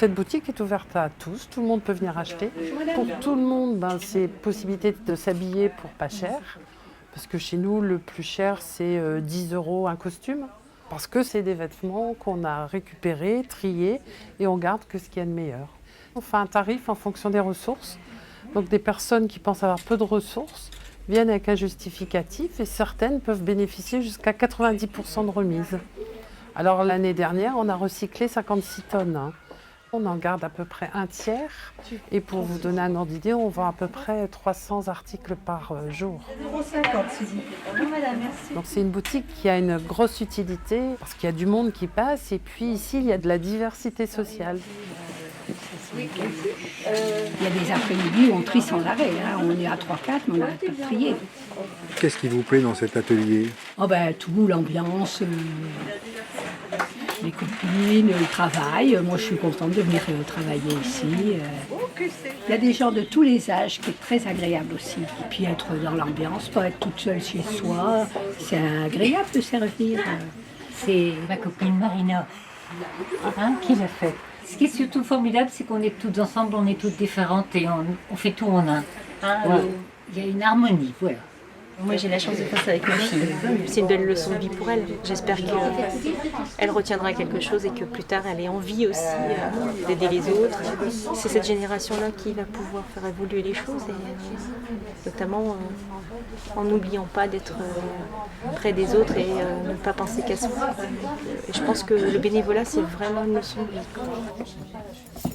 Cette boutique est ouverte à tous, tout le monde peut venir acheter. Pour tout le monde, c'est possibilité de s'habiller pour pas cher. Parce que chez nous, le plus cher, c'est 10 € un costume. Parce que c'est des vêtements qu'on a récupérés, triés, et on garde que ce qu'il y a de meilleur. On fait un tarif en fonction des ressources. Donc des personnes qui pensent avoir peu de ressources viennent avec un justificatif et certaines peuvent bénéficier jusqu'à 90% de remise. Alors l'année dernière, on a recyclé 56 tonnes. On en garde à peu près un tiers. Et pour vous donner un ordre d'idée, on vend à peu près 300 articles par jour. 50, s'il vous plaît. Bonjour madame, merci. Donc c'est une boutique qui a une grosse utilité parce qu'il y a du monde qui passe et puis ici, il y a de la diversité sociale. Il y a des après-midi où on trie sans arrêt. On est à 3-4, mais on n'arrête pas de trier. Qu'est-ce qui vous plaît dans cet atelier? Tout, l'ambiance, les copines, le travail. Moi, je suis contente de venir travailler ici. Il y a des gens de tous les âges qui est très agréable aussi. Et puis être dans l'ambiance, pas être toute seule chez soi. C'est agréable de servir. C'est ma copine Marina qui l'a fait. Ce qui est surtout formidable, c'est qu'on est toutes ensemble, on est toutes différentes et on fait tout en un. Il y a une harmonie, voilà. Moi j'ai la chance de faire ça avec ma fille. C'est une belle leçon de vie pour elle. J'espère qu'elle retiendra quelque chose et que plus tard elle ait envie aussi d'aider les autres. C'est cette génération-là qui va pouvoir faire évoluer les choses, et notamment en n'oubliant pas d'être près des autres et ne pas penser qu'à soi. Et je pense que le bénévolat c'est vraiment une leçon de vie.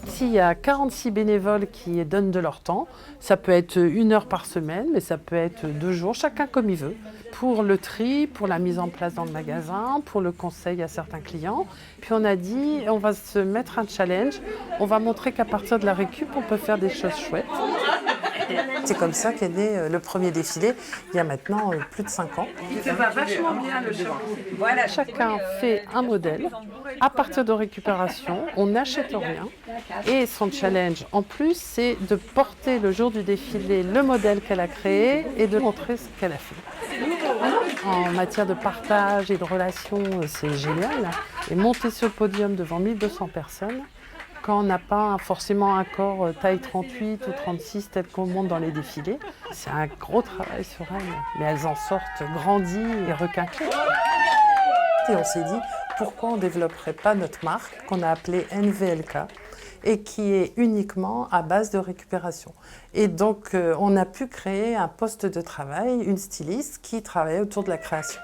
Ici, il y a 46 bénévoles qui donnent de leur temps. Ça peut être 1 heure par semaine, mais ça peut être 2 jours, chacun comme il veut. Pour le tri, pour la mise en place dans le magasin, pour le conseil à certains clients. Puis on a dit, on va se mettre un challenge. On va montrer qu'à partir de la récup, on peut faire des choses chouettes. C'est comme ça qu'est né le premier défilé, il y a maintenant plus de 5 ans. Ça va vachement bien le chapeau. Voilà, chacun fait un modèle. À partir de récupération, on n'achète rien. Et son challenge, en plus, c'est de porter le jour du défilé le modèle qu'elle a créé et de montrer ce qu'elle a fait. En matière de partage et de relations, c'est génial. Et monter sur le podium devant 1200 personnes, quand on n'a pas forcément un corps taille 38 ou 36 tel qu'on monte dans les défilés, c'est un gros travail sur elles. Mais elles en sortent grandies et requinquées. Et on s'est dit, pourquoi on ne développerait pas notre marque qu'on a appelée NVLK et qui est uniquement à base de récupération. Et donc on a pu créer un poste de travail, une styliste qui travaillait autour de la création.